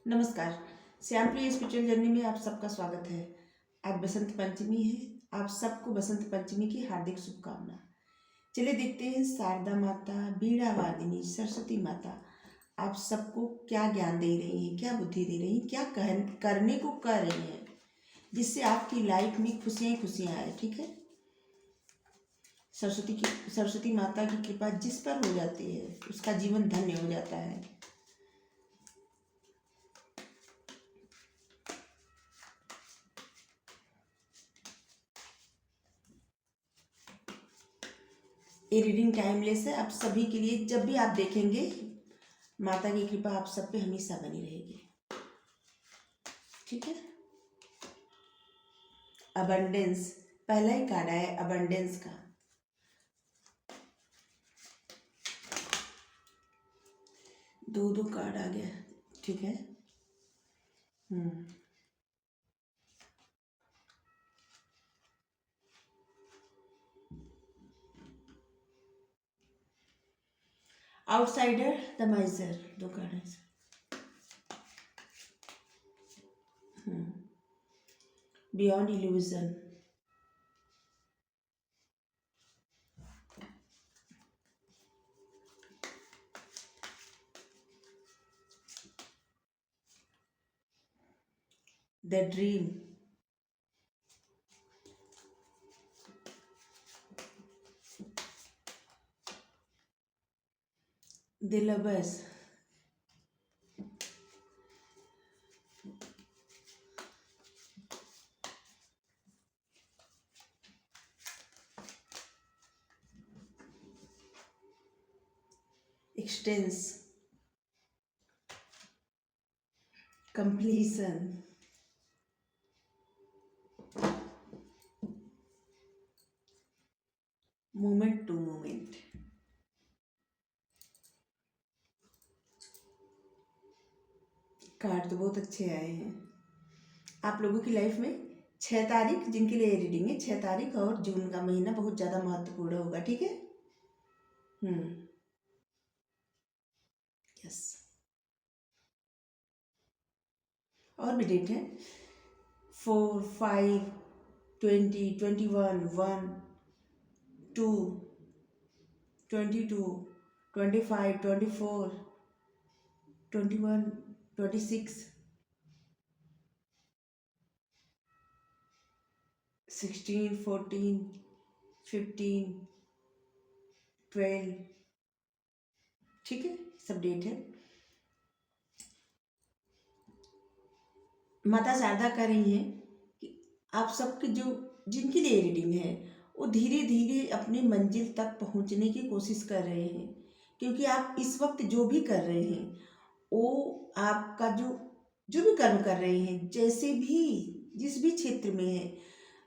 नमस्कार। श्यामप्रिय spiritual journey में आप सबका स्वागत है। आज बसंत पंचमी है। आप सबको बसंत पंचमी की हार्दिक शुभकामना। चलिए देखते हैं शारदा माता, बीड़ा वादिनी, सरस्वती माता आप सबको क्या ज्ञान दे रही हैं, क्या बुद्धि दे रही हैं, क्या करने को कह रही हैं, जिससे आपकी लाइफ में खुशियाँ ही खुशियाँ आए। ठीक है। सरस्वती माता की कृपा जिस पर हो जाती है उसका जीवन धन्य हो जाता है। ये रीडिंग टाइमलेस है आप सभी के लिए। जब भी आप देखेंगे माता की कृपा आप सब पे हमेशा बनी रहेगी। ठीक है। अबंडेंस पहला ही कार्ड आया, अबंडेंस का। दो कार्ड आ गया। ठीक है। आउटसाइडर, द माइजर, दो कार्ड है। Beyond illusion, the dream, the lovers, extents, completion, moment to moment. Card तो बहुत अच्छे आए हैं। आप लोगों की लाइफ में 6 तारीख, जिनके लिए रीडिंग है, 6 तारीख और जून का महीना बहुत ज़्यादा महत्वपूर्ण होगा। ठीक है। यस। और भी डेट है, 4, 5, 20, 21, 1, 2, 22, 25, 24, 21, 26, 16, 14, 15, 12। ठीक है, सब डेट है। माता शारदा कह रही हैं कि आप सबके जो जिनके लिए रीडिंग है वो धीरे धीरे अपनी मंजिल तक पहुंचने की कोशिश कर रहे हैं, क्योंकि आप इस वक्त जो भी कर रहे हैं वो आपका जो जो भी कर्म कर रहे हैं, जैसे भी जिस भी क्षेत्र में है,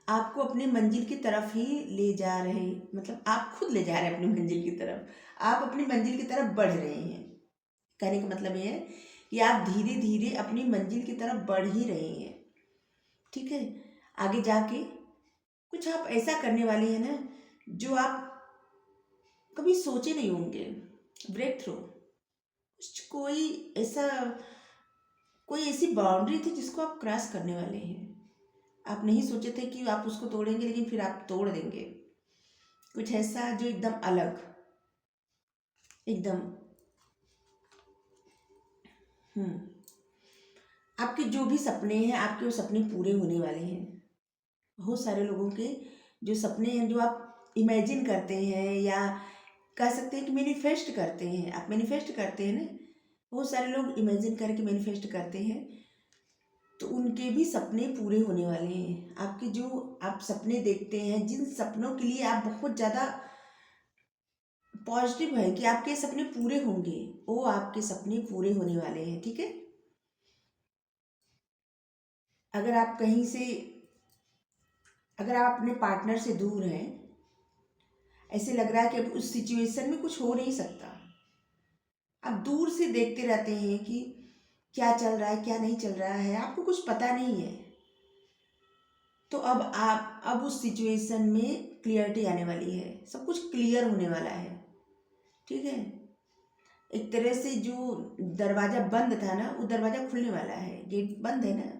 आपको अपने मंजिल की तरफ ही ले जा रहे हैं। मतलब आप खुद ले जा रहे हैं अपनी मंजिल की तरफ, आप अपनी मंजिल की तरफ बढ़ रहे हैं। कहने का मतलब ये है कि आप धीरे धीरे अपनी मंजिल की तरफ बढ़ ही रहे हैं। ठीक है। आगे जाके कुछ आप ऐसा करने वाले हैं ना जो आप कभी सोचे नहीं होंगे। ब्रेक थ्रू, कुछ कोई ऐसी बाउंड्री थी जिसको आप क्रॉस करने वाले हैं। आप नहीं सोचे थे कि आप उसको तोड़ेंगे, लेकिन फिर आप तोड़ देंगे। कुछ ऐसा जो एकदम अलग, एकदम आपके जो भी सपने हैं, आपके वो सपने पूरे होने वाले हैं। बहुत सारे लोगों के जो सपने हैं, जो आप इमेजिन करते हैं या कह सकते हैं कि मैनिफेस्ट करते हैं, आप मैनिफेस्ट करते हैं ना, बहुत सारे लोग इमेजिन करके मैनिफेस्ट करते हैं, तो उनके भी सपने पूरे होने वाले हैं। आपके जो आप सपने देखते हैं, जिन सपनों के लिए आप बहुत ज़्यादा पॉजिटिव है कि आपके सपने पूरे होंगे, वो आपके सपने पूरे होने वाले हैं। ठीक है। अगर आप कहीं से, अगर आप अपने पार्टनर से दूर हैं, ऐसे लग रहा है कि अब उस सिचुएशन में कुछ हो नहीं सकता, आप दूर से देखते रहते हैं कि क्या चल रहा है क्या नहीं चल रहा है, आपको कुछ पता नहीं है, तो अब उस सिचुएशन में क्लियरिटी आने वाली है, सब कुछ क्लियर होने वाला है। ठीक है। एक तरह से जो दरवाज़ा बंद था ना, वो दरवाज़ा खुलने वाला है। गेट बंद है ना,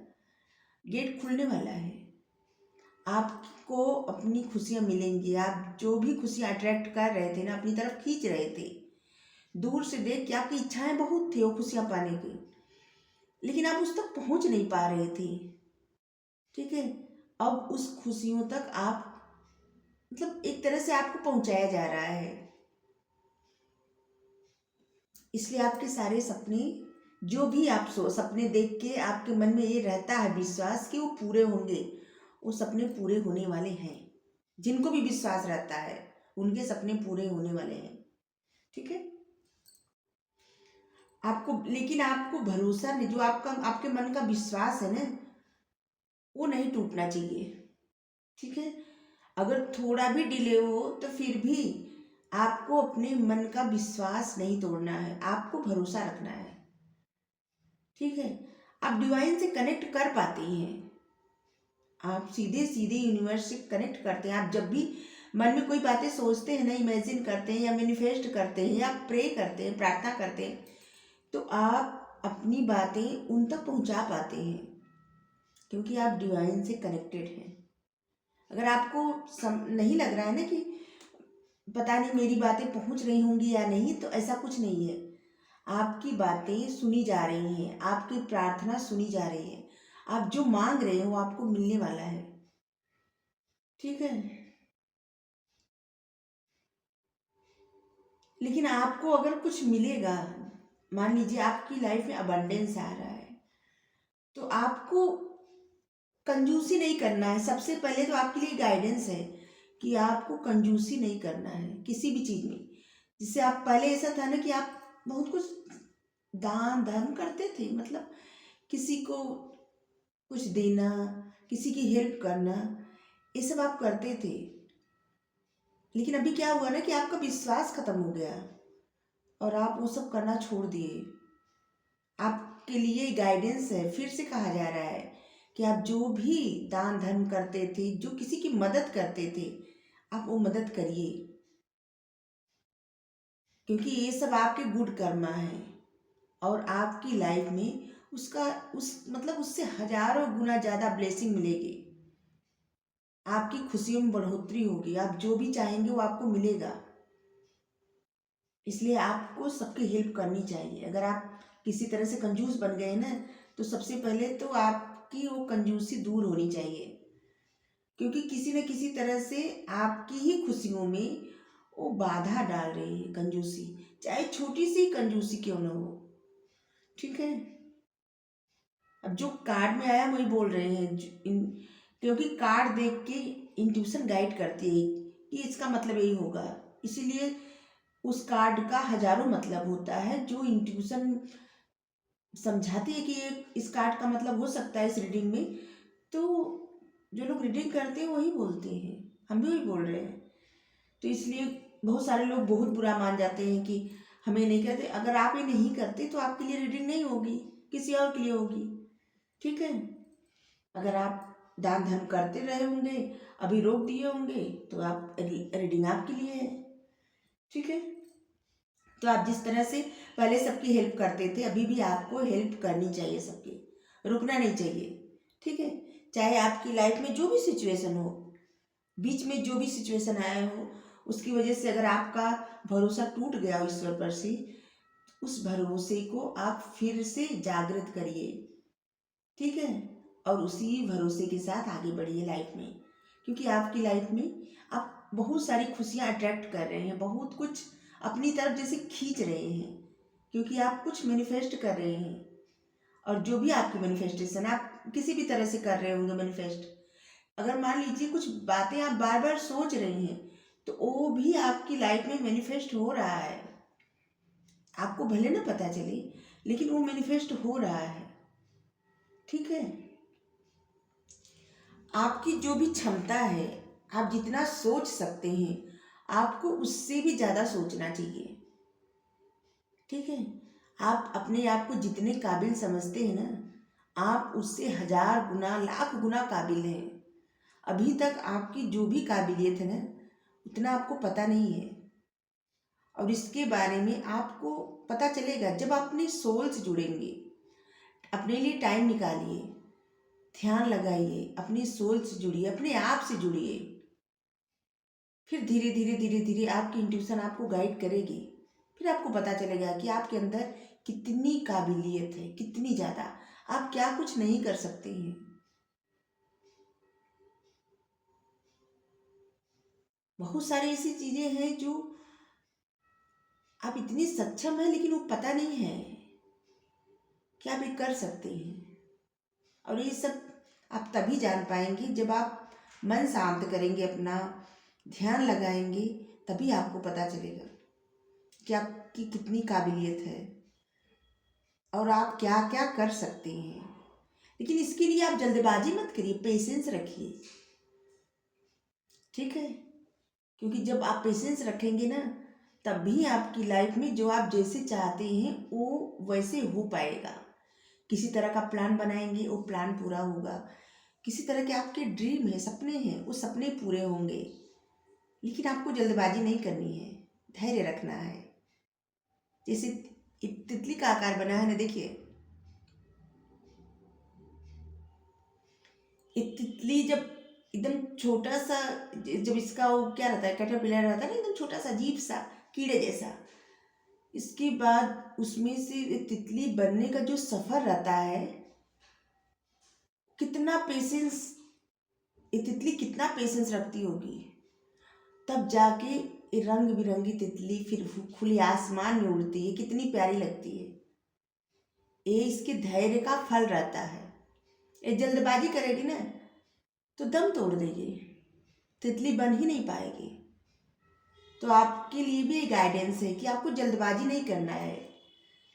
गेट खुलने वाला है। आपको अपनी खुशियाँ मिलेंगी। आप जो भी खुशियाँ अट्रैक्ट कर रहे थे ना, अपनी तरफ खींच रहे थे, दूर से देख के आपकी इच्छाएं बहुत थी वो खुशियाँ पाने की, लेकिन आप उस तक पहुंच नहीं पा रहे थे। ठीक है, अब उस खुशियों तक आप, मतलब एक तरह से आपको पहुंचाया जा रहा है। इसलिए आपके सारे सपने, जो भी आप सपने देख के आपके मन में ये रहता है विश्वास कि वो पूरे होंगे, वो सपने पूरे होने वाले हैं। जिनको भी विश्वास रहता है उनके सपने पूरे होने वाले हैं। ठीक है, आपको, लेकिन आपको भरोसा नहीं, जो आपका आपके मन का विश्वास है ना, वो नहीं टूटना चाहिए। ठीक है, अगर थोड़ा भी डिले हो तो फिर भी आपको अपने मन का विश्वास नहीं तोड़ना है, आपको भरोसा रखना है। ठीक है, आप डिवाइन से कनेक्ट कर पाते हैं, आप सीधे सीधे यूनिवर्स से कनेक्ट करते हैं। आप जब भी मन में कोई बातें सोचते हैं ना, इमेजिन करते हैं या मैनिफेस्ट करते हैं या प्रे करते हैं, प्रार्थना करते हैं, तो आप अपनी बातें उन तक पहुंचा पाते हैं, क्योंकि आप डिवाइन से कनेक्टेड हैं। अगर आपको नहीं लग रहा है ना कि पता नहीं मेरी बातें पहुंच रही होंगी या नहीं, तो ऐसा कुछ नहीं है। आपकी बातें सुनी जा रही हैं, आपकी प्रार्थना सुनी जा रही है, आप जो मांग रहे हो आपको मिलने वाला है। ठीक है, लेकिन आपको अगर कुछ मिलेगा, मान लीजिए आपकी लाइफ में अबंडेंस आ रहा है, तो आपको कंजूसी नहीं करना है। सबसे पहले तो आपके लिए गाइडेंस है कि आपको कंजूसी नहीं करना है किसी भी चीज़ में। जिससे आप पहले ऐसा था ना कि आप बहुत कुछ दान धर्म करते थे, मतलब किसी को कुछ देना, किसी की हेल्प करना, ये सब आप करते थे। लेकिन अभी क्या हुआ ना कि आपका विश्वास खत्म हो गया और आप वो सब करना छोड़ दिए। आपके लिए गाइडेंस है, फिर से कहा जा रहा है कि आप जो भी दान धर्म करते थे, जो किसी की मदद करते थे, आप वो मदद करिए, क्योंकि ये सब आपके गुड कर्मा है और आपकी लाइफ में उसका उस मतलब उससे हजारों गुना ज़्यादा ब्लेसिंग मिलेगी। आपकी खुशियों में बढ़ोतरी होगी, आप जो भी चाहेंगे वो आपको मिलेगा। इसलिए आपको सबकी हेल्प करनी चाहिए। अगर आप किसी तरह से कंजूस बन गए ना, तो सबसे पहले तो आपकी वो कंजूसी दूर होनी चाहिए, क्योंकि किसी न किसी तरह से आपकी ही खुशियों में वो बाधा डाल रही है कंजूसी, चाहे छोटी सी कंजूसी क्यों ना हो। ठीक है, अब जो कार्ड में आया वही बोल रहे हैं, क्योंकि कार्ड देख के इंट्यूशन गाइड करती है कि इसका मतलब यही होगा। इसीलिए उस कार्ड का हजारों मतलब होता है, जो इंट्यूशन समझाती है कि ये इस कार्ड का मतलब हो सकता है इस रीडिंग में। तो जो लोग रीडिंग करते हैं वही बोलते हैं, हम भी वही बोल रहे हैं। तो इसलिए बहुत सारे लोग बहुत बुरा मान जाते हैं कि हमें नहीं कहते। अगर आप ये नहीं करते तो आपके लिए रीडिंग नहीं होगी, किसी और के लिए होगी। ठीक है, अगर आप दान धर्म करते रहे होंगे, अभी रोक दिए होंगे, तो आप रीडिंग आपके लिए है। ठीक है, तो आप जिस तरह से पहले सबकी हेल्प करते थे, अभी भी आपको हेल्प करनी चाहिए सबकी, रुकना नहीं चाहिए। ठीक है, चाहे आपकी लाइफ में जो भी सिचुएशन हो, बीच में जो भी सिचुएशन आया हो, उसकी वजह से अगर आपका भरोसा टूट गया हो ईश्वर पर से, उस भरोसे को आप फिर से जागृत करिए। ठीक है, और उसी भरोसे के साथ आगे बढ़िए लाइफ में, क्योंकि आपकी लाइफ में आप बहुत सारी खुशियाँ अट्रैक्ट कर रहे हैं, बहुत कुछ अपनी तरफ जैसे खींच रहे हैं, क्योंकि आप कुछ मैनिफेस्ट कर रहे हैं। और जो भी आपकी मैनिफेस्टेशन आप किसी भी तरह से कर रहे होंगे मैनिफेस्ट, अगर मान लीजिए कुछ बातें आप बार बार सोच रही हैं, तो वो भी आपकी लाइफ में मैनिफेस्ट हो रहा है। आपको भले ना पता चले, लेकिन वो मैनिफेस्ट हो रहा है। ठीक है, आपकी जो भी क्षमता है, आप जितना सोच सकते हैं, आपको उससे भी ज़्यादा सोचना चाहिए। ठीक है, आप अपने आप को जितने काबिल समझते हैं ना, आप उससे हजार गुना लाख गुना काबिल हैं। अभी तक आपकी जो भी काबिलियत है ना, उतना आपको पता नहीं है। और इसके बारे में आपको पता चलेगा जब आप अपनी सोल से जुड़ेंगे। अपने लिए टाइम निकालिए, ध्यान लगाइए, अपनी सोल से जुड़िए, अपने आप से जुड़िए। फिर धीरे धीरे धीरे धीरे आपकी इंट्यूशन आपको गाइड करेगी। फिर आपको पता चलेगा कि आपके अंदर कितनी काबिलियत है, कितनी ज़्यादा। आप क्या कुछ नहीं कर सकते हैं। बहुत सारी ऐसी चीज़ें हैं जो आप इतनी सक्षम हैं, लेकिन वो पता नहीं है कि आप ये कर सकते हैं। और ये सब आप तभी जान पाएंगे जब आप मन शांत करेंगे, अपना ध्यान लगाएंगे, तभी आपको पता चलेगा कि आपकी कितनी काबिलियत है और आप क्या क्या कर सकते हैं। लेकिन इसके लिए आप जल्दबाजी मत करिए, पेशेंस रखिए, ठीक है। क्योंकि जब आप पेशेंस रखेंगे ना, तभी आपकी लाइफ में जो आप जैसे चाहते हैं वो वैसे हो पाएगा। किसी तरह का प्लान बनाएंगे, वो प्लान पूरा होगा। किसी तरह के आपके ड्रीम है, सपने हैं, वो सपने पूरे होंगे। लेकिन आपको जल्दबाजी नहीं करनी है, धैर्य रखना है। जैसे एक तितली का आकार बना है ना, देखिए एक तितली जब एकदम छोटा सा, जब इसका वो क्या रहता है, कैटरपिलर रहता है ना, एकदम छोटा सा अजीब सा कीड़े जैसा, इसके बाद उसमें से एक तितली बनने का जो सफर रहता है, कितना पेशेंस, ये तितली कितना पेशेंस रखती होगी, तब जाके ये रंग बिरंगी तितली फिर खुले आसमान में उड़ती है, कितनी प्यारी लगती है। ये इसके धैर्य का फल रहता है। ये जल्दबाजी करेगी ना तो दम तोड़ देगी, तितली बन ही नहीं पाएगी। तो आपके लिए भी ये गाइडेंस है कि आपको जल्दबाजी नहीं करना है,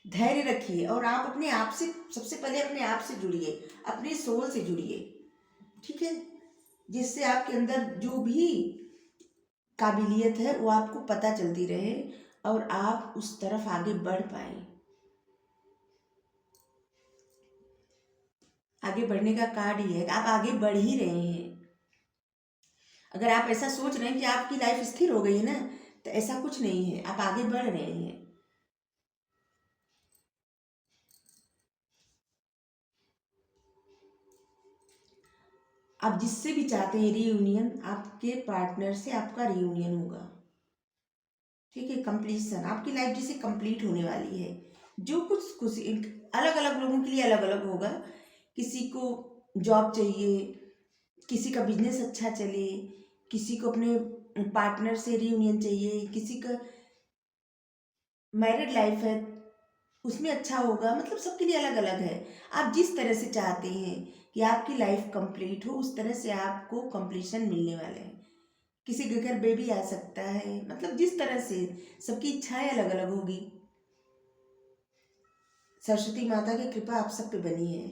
धैर्य रखिए और आप अपने आप से, सबसे पहले अपने आप से जुड़िए, अपने सोल से जुड़िए, ठीक है। जिससे आपके अंदर जो भी काबिलियत है वो आपको पता चलती रहे और आप उस तरफ आगे बढ़ पाए। आगे बढ़ने का कार्ड ही है, आप आगे बढ़ ही रहे हैं। अगर आप ऐसा सोच रहे हैं कि आपकी लाइफ स्थिर हो गई है ना, तो ऐसा कुछ नहीं है, आप आगे बढ़ रहे हैं। आप जिससे भी चाहते हैं रियूनियन, आपके पार्टनर से आपका रियूनियन होगा, ठीक है। कंप्लीशन, आपकी लाइफ जैसे कंप्लीट होने वाली है। जो कुछ कुछ अलग अलग लोगों के लिए अलग अलग होगा। किसी को जॉब चाहिए, किसी का बिजनेस अच्छा चले, किसी को अपने पार्टनर से रियूनियन चाहिए, किसी का मैरिड लाइफ है उसमें अच्छा होगा। मतलब सबके लिए अलग अलग है। आप जिस तरह से चाहते हैं कि आपकी लाइफ कंप्लीट हो, उस तरह से आपको कंप्लीशन मिलने वाले हैं। किसी के घर बेबी आ सकता है, मतलब जिस तरह से सबकी इच्छाएं अलग अलग होगी। सरस्वती माता की कृपा आप सब पे बनी है।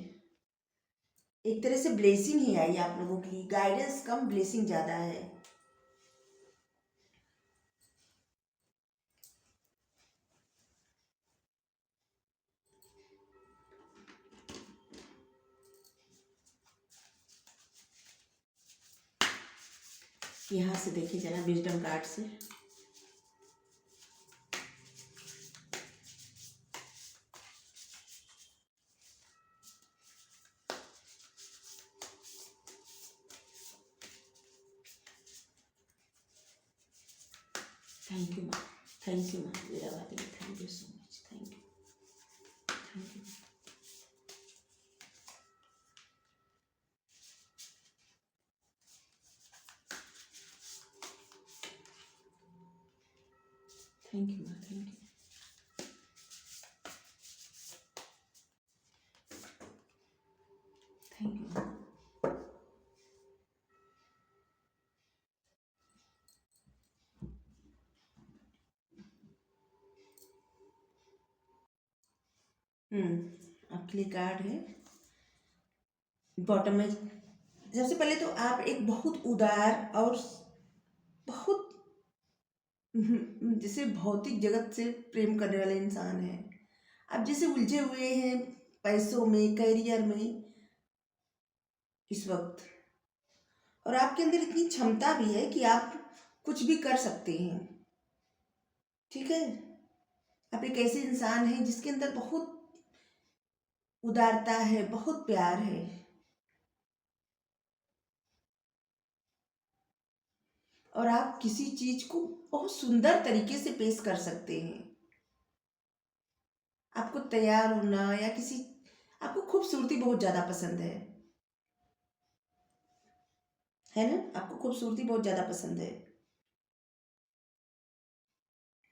एक तरह से ब्लेसिंग ही आई आप लोगों की, गाइडेंस कम ब्लेसिंग ज़्यादा है। यहाँ से देखिए जरा विजडम कार्ड से। थैंक यू माँ, थैंक यू माँ, मेरा बात है, thank you so much, thank you, thank you, thank you माँ, थैंक यू। थैंक यू माँ। आपके लिए कार्ड है बॉटम में। सबसे पहले तो आप एक बहुत उदार और बहुत जैसे भौतिक जगत से प्रेम करने वाले इंसान हैं। आप जैसे उलझे हुए हैं पैसों में, करियर में इस वक्त, और आपके अंदर इतनी क्षमता भी है कि आप कुछ भी कर सकते हैं। ठीक है। आप एक ऐसे इंसान हैं जिसके अंदर बहुत उदारता है, बहुत प्यार है, और आप किसी चीज को बहुत सुंदर तरीके से पेश कर सकते हैं। आपको तैयार होना या किसी, आपको खूबसूरती बहुत ज्यादा पसंद है ना? आपको खूबसूरती बहुत ज्यादा पसंद है।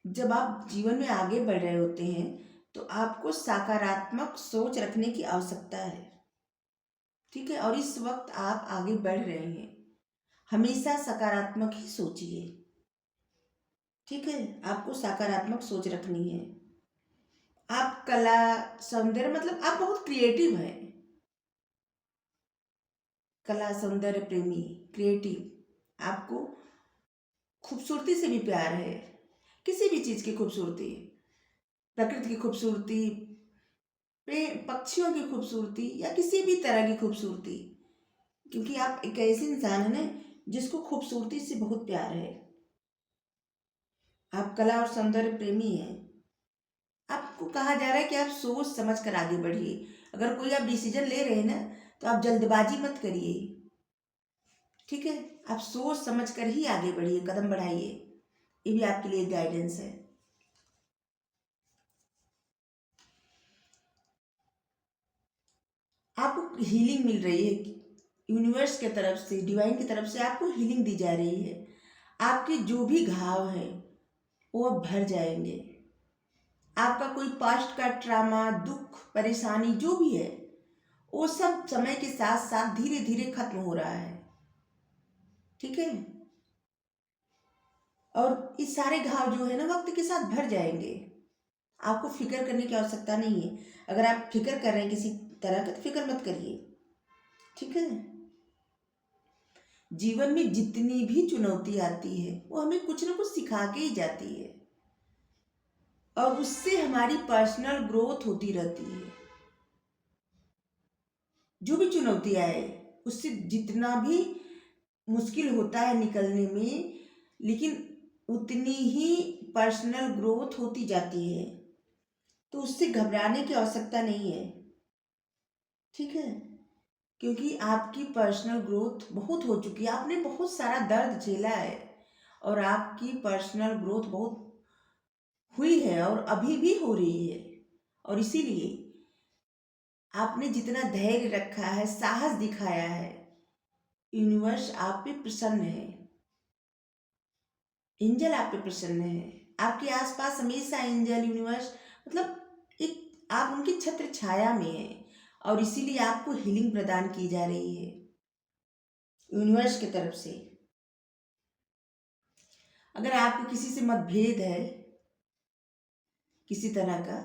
जब आप जीवन में आगे बढ़ रहे होते हैं तो आपको सकारात्मक सोच रखने की आवश्यकता है। ठीक है, और इस वक्त आप आगे बढ़ रहे हैं, हमेशा सकारात्मक ही सोचिए। ठीक है, आपको सकारात्मक सोच रखनी है। आप कला, सौंदर्य, मतलब आप बहुत क्रिएटिव हैं। कला सौंदर्य प्रेमी, क्रिएटिव, आपको खूबसूरती से भी प्यार है। किसी भी चीज की खूबसूरती, प्रकृति की खूबसूरती, पक्षियों की खूबसूरती, या किसी भी तरह की खूबसूरती, क्योंकि आप एक ऐसे इंसान है ना जिसको खूबसूरती से बहुत प्यार है। आप कला और सौंदर्य प्रेमी हैं। आपको कहा जा रहा है कि आप सोच समझ कर आगे बढ़िए। अगर कोई आप डिसीजन ले रहे हैं ना, तो आप जल्दबाजी मत करिए। ठीक है, आप सोच समझ कर ही आगे बढ़िए, कदम बढ़ाइए। ये भी आपके लिए गाइडेंस है। आपको हीलिंग मिल रही है, यूनिवर्स के तरफ से, डिवाइन की तरफ से आपको हीलिंग दी जा रही है। आपके जो भी घाव हैं वो अब भर जाएंगे। आपका कोई पास्ट का ट्रामा, दुख, परेशानी जो भी है, वो सब समय के साथ साथ धीरे धीरे खत्म हो रहा है। ठीक है, और ये सारे घाव जो है ना वक्त के साथ भर जाएंगे। आपको फिक्र करने की आवश्यकता नहीं है। अगर आप फिक्र कर रहे हैं किसी तरह का, तो फिक्र मत करिए। ठीक है, जीवन में जितनी भी चुनौती आती है वो हमें कुछ ना कुछ सिखा के ही जाती है, और उससे हमारी पर्सनल ग्रोथ होती रहती है। जो भी चुनौती आए, उससे जितना भी मुश्किल होता है निकलने में, लेकिन उतनी ही पर्सनल ग्रोथ होती जाती है। तो उससे घबराने की आवश्यकता नहीं है। ठीक है, क्योंकि आपकी पर्सनल ग्रोथ बहुत हो चुकी है, आपने बहुत सारा दर्द झेला है, और आपकी पर्सनल ग्रोथ बहुत हुई है और अभी भी हो रही है। और इसीलिए आपने जितना धैर्य रखा है, साहस दिखाया है, यूनिवर्स आप पे प्रसन्न है, एंजल आप पे प्रसन्न है। आपके आसपास हमेशा एंजल, यूनिवर्स, मतलब एक आप उनकी छत्र छाया में है, और इसीलिए आपको हीलिंग प्रदान की जा रही है यूनिवर्स की तरफ से। अगर आपको किसी से मतभेद है, किसी तरह का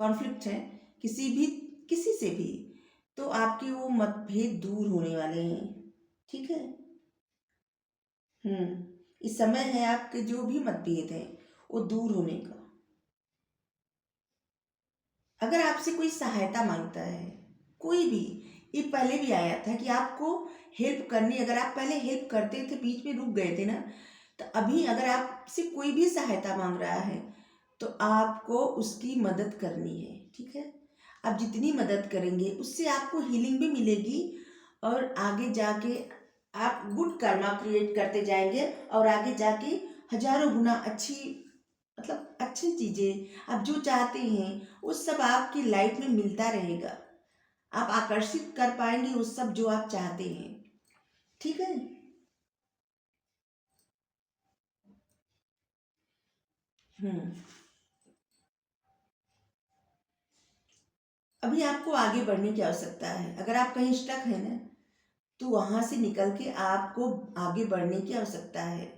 कॉन्फ्लिक्ट है, किसी से भी, तो आपके वो मतभेद दूर होने वाले हैं। ठीक है। इस समय है आपके जो भी मतभेद है वो दूर होने का। अगर आपसे कोई सहायता मांगता है, कोई भी, ये पहले भी आया था कि आपको हेल्प करनी, अगर आप पहले हेल्प करते थे, बीच में रुक गए थे ना, तो अभी अगर आपसे कोई भी सहायता मांग रहा है तो आपको उसकी मदद करनी है। ठीक है, आप जितनी मदद करेंगे उससे आपको हीलिंग भी मिलेगी, और आगे जाके आप गुड कर्मा क्रिएट करते जाएंगे, और आगे जाके हजारों गुना अच्छी, मतलब अच्छी चीज़ें आप जो चाहते हैं वो सब आपकी लाइफ में मिलता रहेगा। आप आकर्षित कर पाएंगे वो सब जो आप चाहते हैं। ठीक है। हम्म अभी आपको आगे बढ़ने की आवश्यकता है। अगर आप कहीं स्टक है ना, तो वहां से निकल के आपको आगे बढ़ने की आवश्यकता है।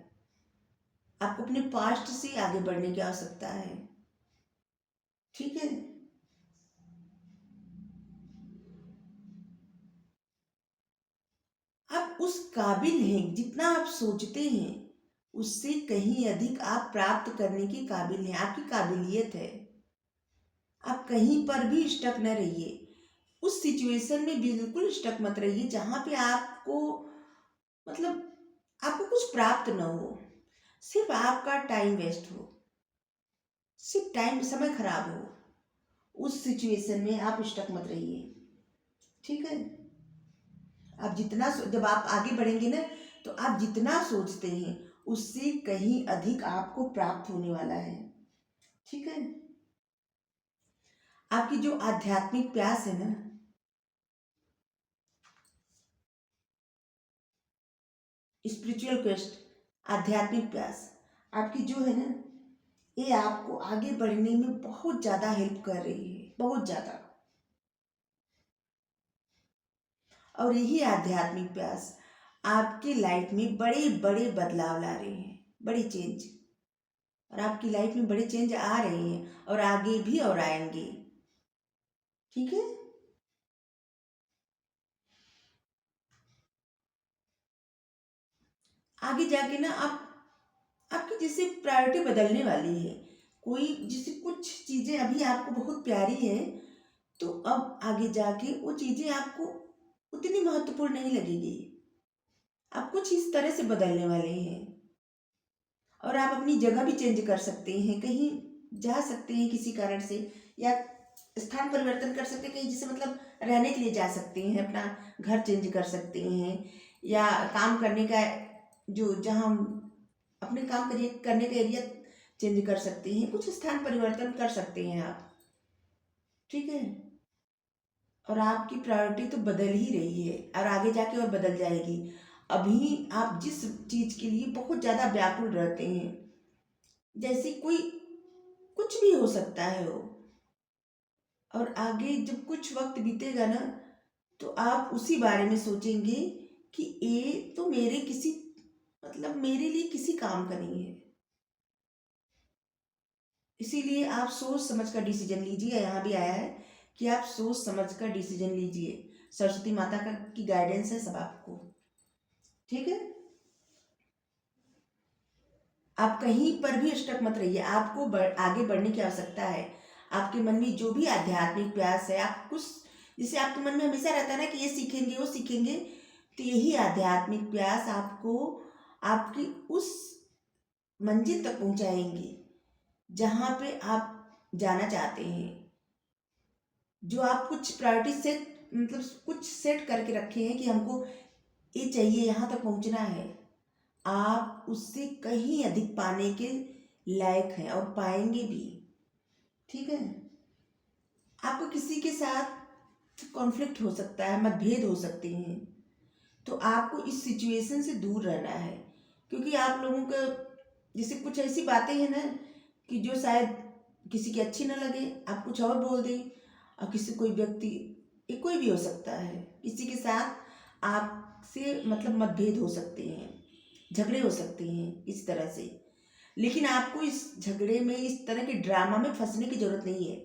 आपको अपने पास्ट से आगे बढ़ने की आवश्यकता है। ठीक है, आप उस काबिल हैं, जितना आप सोचते हैं उससे कहीं अधिक आप प्राप्त करने के काबिल हैं। आपकी काबिलियत है। आप कहीं पर भी स्टक न रहिए। उस सिचुएशन में बिल्कुल स्टक मत रहिए जहां पे आपको, मतलब आपको कुछ प्राप्त न हो, सिर्फ आपका टाइम वेस्ट हो। सिर्फ टाइम समय खराब हो, उस सिचुएशन में आप स्टक मत रहिए। ठीक है। आप जितना जब आप आगे बढ़ेंगे ना, तो आप जितना सोचते हैं उससे कहीं अधिक आपको प्राप्त होने वाला है। ठीक है। आपकी जो आध्यात्मिक प्यास है ना, स्पिरिचुअल क्वेस्ट, आध्यात्मिक प्यास आपकी जो है ना, ये आपको आगे बढ़ने में बहुत ज़्यादा हेल्प कर रही है, बहुत ज़्यादा। और यही आध्यात्मिक प्यास आपकी लाइफ में बड़े बड़े बदलाव ला रहे हैं, बड़े चेंज। और आपकी लाइफ में बड़े चेंज आ रहे हैं और आगे भी और आएंगे। ठीक है। आगे जाके ना आप आपकी जैसे प्रायोरिटी बदलने वाली है। कोई जैसे कुछ चीज़ें अभी आपको बहुत प्यारी है, तो अब आगे जाके वो चीज़ें आपको उतनी महत्वपूर्ण नहीं लगेगी। आप कुछ इस तरह से बदलने वाले हैं। और आप अपनी जगह भी चेंज कर सकते हैं, कहीं जा सकते हैं किसी कारण से, या स्थान परिवर्तन कर सकते हैं कहीं, जिसे मतलब रहने के लिए जा सकते हैं, अपना घर चेंज कर सकते हैं, या काम करने का जो जहाँ अपने काम करिए करने का एरिया चेंज कर सकते हैं, कुछ स्थान परिवर्तन कर सकते हैं आप। ठीक है। और आपकी प्रायोरिटी तो बदल ही रही है और आगे जाके और बदल जाएगी। अभी आप जिस चीज़ के लिए बहुत ज़्यादा व्याकुल रहते हैं, जैसे कोई कुछ भी हो सकता है वो, और आगे जब कुछ वक्त बीतेगा ना, तो आप उसी बारे में सोचेंगे कि ये तो मेरे किसी मतलब मेरे लिए किसी काम का नहीं है। इसीलिए आप सोच समझ कर डिसीजन लीजिए। यहाँ भी आया है कि आप सोच समझ कर डिसीजन लीजिए। सरस्वती माता का की गाइडेंस है सब आपको। ठीक है। आप कहीं पर भी स्टक मत रहिए, आपको आगे बढ़ने की आवश्यकता है। आपके मन में जो भी आध्यात्मिक प्यास है, आप कुछ जिसे आपके मन में हमेशा रहता है ना कि ये सीखेंगे वो सीखेंगे, तो यही आध्यात्मिक प्यास आपको आपकी उस मंजिल तक पहुंचाएंगे जहाँ पे आप जाना चाहते हैं। जो आप कुछ प्रायोरिटी सेट मतलब कुछ सेट करके रखे हैं कि हमको ये चाहिए, यहाँ तक पहुँचना है, आप उससे कहीं अधिक पाने के लायक हैं और पाएंगे भी। ठीक है। आपको किसी के साथ कॉन्फ्लिक्ट हो सकता है, मतभेद हो सकते हैं, तो आपको इस सिचुएशन से दूर रहना है। क्योंकि आप लोगों का जैसे कुछ ऐसी बातें हैं ना कि जो शायद किसी की अच्छी ना लगे, आप कुछ और बोल दें, और किसी कोई व्यक्ति, ये कोई भी हो सकता है, किसी के साथ आपसे मतलब मतभेद हो सकते हैं, झगड़े हो सकते हैं इस तरह से। लेकिन आपको इस झगड़े में, इस तरह के ड्रामा में फंसने की जरूरत नहीं है।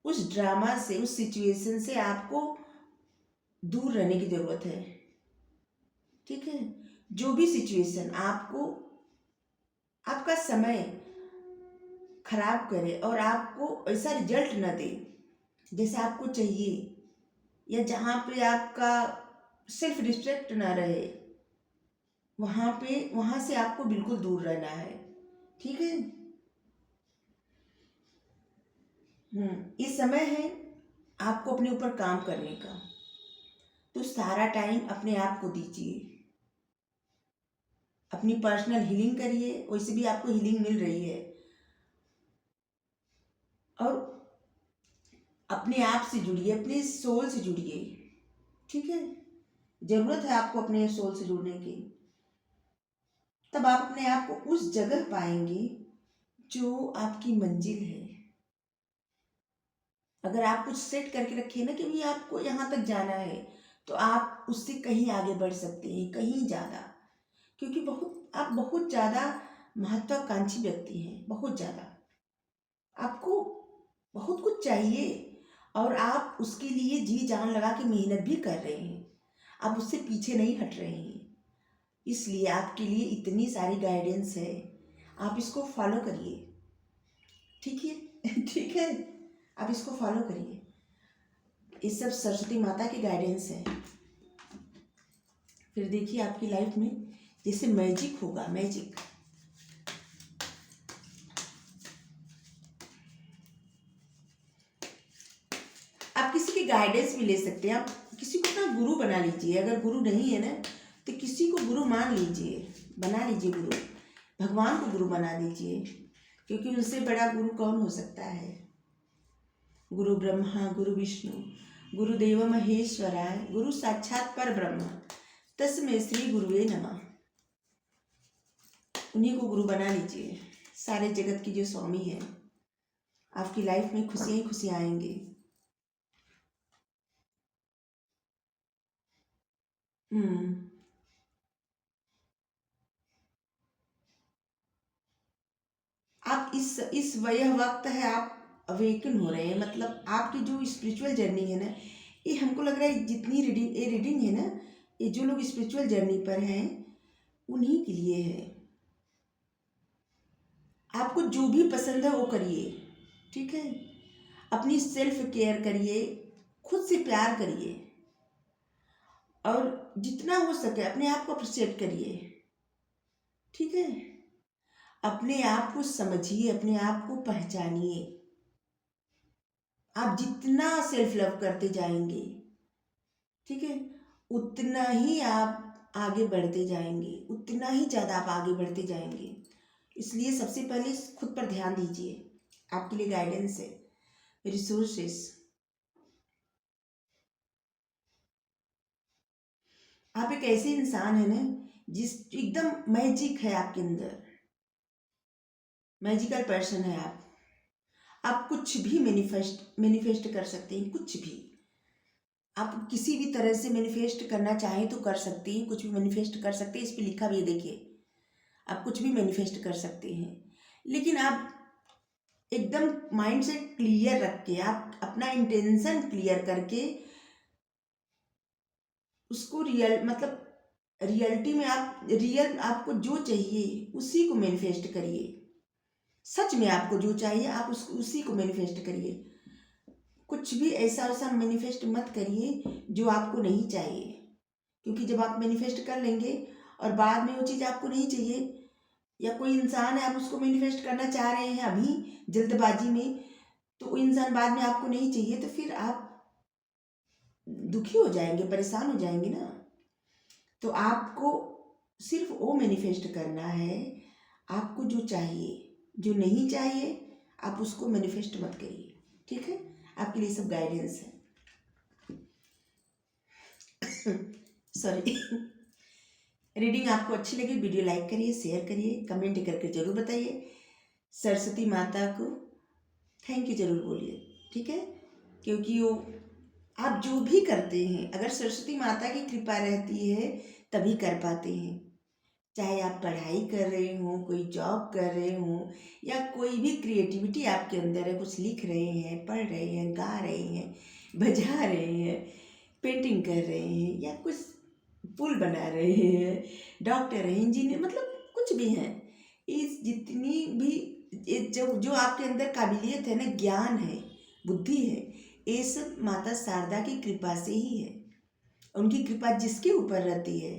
उस ड्रामा से, उस सिचुएशन से आपको दूर रहने की जरूरत है। ठीक है। जो भी सिचुएशन आपको आपका समय खराब करे और आपको ऐसा रिजल्ट न दे जैसे आपको चाहिए, या जहाँ पे आपका सेल्फ रिस्पेक्ट ना रहे, वहाँ से आपको बिल्कुल दूर रहना है। ठीक है। ये समय है आपको अपने ऊपर काम करने का, तो सारा टाइम अपने आप को दीजिए, अपनी पर्सनल हीलिंग करिए। वैसे भी आपको हीलिंग मिल रही है। और अपने आप से जुड़िए, अपने सोल से जुड़िए। ठीक है। ज़रूरत है आपको अपने सोल से जुड़ने की। तब आप अपने आप को उस जगह पाएंगे जो आपकी मंजिल है। अगर आप कुछ सेट करके रखिए ना कि भाई आपको यहाँ तक जाना है, तो आप उससे कहीं आगे बढ़ सकते हैं, कहीं ज़्यादा। क्योंकि आप बहुत ज़्यादा महत्वाकांक्षी व्यक्ति हैं, बहुत ज़्यादा। आपको बहुत कुछ चाहिए और आप उसके लिए जी जान लगा के मेहनत भी कर रहे हैं। आप उससे पीछे नहीं हट रहे हैं। इसलिए आपके लिए इतनी सारी गाइडेंस है, आप इसको फॉलो करिए। ठीक है। ठीक है। आप इसको फॉलो करिए। ये सब सरस्वती माता की गाइडेंस है। फिर देखिए आपकी लाइफ में जैसे मैजिक होगा, मैजिक। गाइडेंस भी ले सकते हैं। आप किसी को अपना गुरु बना लीजिए, अगर गुरु नहीं है ना तो किसी को गुरु मान लीजिए, बना लीजिए गुरु, भगवान को गुरु बना दीजिए, क्योंकि उनसे बड़ा गुरु कौन हो सकता है। गुरु ब्रह्मा गुरु विष्णु गुरुदेव महेश्वराय गुरु साक्षात पर ब्रह्म तस्मै श्री गुरुवे नमः। उन्हीं को गुरु बना लीजिए, सारे जगत की जो स्वामी है। आपकी लाइफ में खुशियाँ ही खुशियाँ आएंगे। आप इस यह वक्त है, आप अवेकन हो रहे हैं, मतलब आपकी जो स्पिरिचुअल जर्नी है ना, ये हमको लग रहा है जितनी रीडिंग है ना, ये जो लोग स्पिरिचुअल जर्नी पर हैं उन्हीं के लिए है। आपको जो भी पसंद है वो करिए, ठीक है। अपनी सेल्फ केयर करिए, खुद से प्यार करिए, और जितना हो सके अपने आप को अप्रिशिएट करिए, ठीक है। अपने आप को समझिए, अपने आप को पहचानिए। आप जितना सेल्फ लव करते जाएंगे, ठीक है, उतना ही आप आगे बढ़ते जाएंगे, उतना ही ज़्यादा आप आगे बढ़ते जाएंगे। इसलिए सबसे पहले खुद पर ध्यान दीजिए। आपके लिए गाइडेंस है, रिसोर्सेस। आप एक ऐसे इंसान है ना जिस एकदम मैजिक है आपके अंदर, मैजिकल पर्सन है आप कुछ भी मैनिफेस्ट कर सकते हैं, कुछ भी। आप किसी भी तरह से मैनिफेस्ट करना चाहें तो कर सकते हैं, कुछ भी मैनिफेस्ट कर सकते हैं। इस पे लिखा भी है, देखिए, आप कुछ भी मैनिफेस्ट कर सकते हैं। लेकिन आप एकदम माइंड से क्लियर रख के, आप अपना इंटेंशन क्लियर करके उसको मतलब रियलिटी में आप आपको जो चाहिए उसी को मैनिफेस्ट करिए। सच में आपको जो चाहिए आप उसी को मैनिफेस्ट करिए। कुछ भी ऐसा वैसा मैनिफेस्ट मत करिए जो आपको नहीं चाहिए, क्योंकि जब आप मैनिफेस्ट कर लेंगे और बाद में वो चीज़ आपको नहीं चाहिए, या कोई इंसान है आप उसको मैनिफेस्ट करना चाह रहे हैं अभी जल्दबाजी में, तो वो इंसान बाद में आपको नहीं चाहिए, तो फिर आप दुखी हो जाएंगे, परेशान हो जाएंगे ना। तो आपको सिर्फ वो मैनिफेस्ट करना है, आपको जो चाहिए। जो नहीं चाहिए आप उसको मैनिफेस्ट मत करिए, ठीक है। आपके लिए सब गाइडेंस है। सॉरी। रीडिंग आपको अच्छी लगी, वीडियो लाइक करिए, शेयर करिए, कमेंट करके जरूर बताइए। सरस्वती माता को थैंक यू जरूर बोलिए, ठीक है, क्योंकि वो आप जो भी करते हैं, अगर सरस्वती माता की कृपा रहती है तभी कर पाते हैं। चाहे आप पढ़ाई कर रहे हो, कोई जॉब कर रहे हो, या कोई भी क्रिएटिविटी आपके अंदर है, कुछ लिख रहे हैं, पढ़ रहे हैं, गा रहे हैं, बजा रहे हैं, पेंटिंग कर रहे हैं, या कुछ पुल बना रहे हैं, डॉक्टर है, इंजीनियर, मतलब कुछ भी हैं, इस जितनी भी जो आपके अंदर काबिलियत है ना, ज्ञान है, बुद्धि है, ये सब माता शारदा की कृपा से ही है। उनकी कृपा जिसके ऊपर रहती है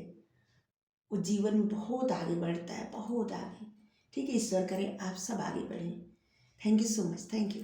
वो जीवन में बहुत आगे बढ़ता है, बहुत आगे, ठीक है। ईश्वर करे आप सब आगे बढ़ें। Thank you so much, thank you.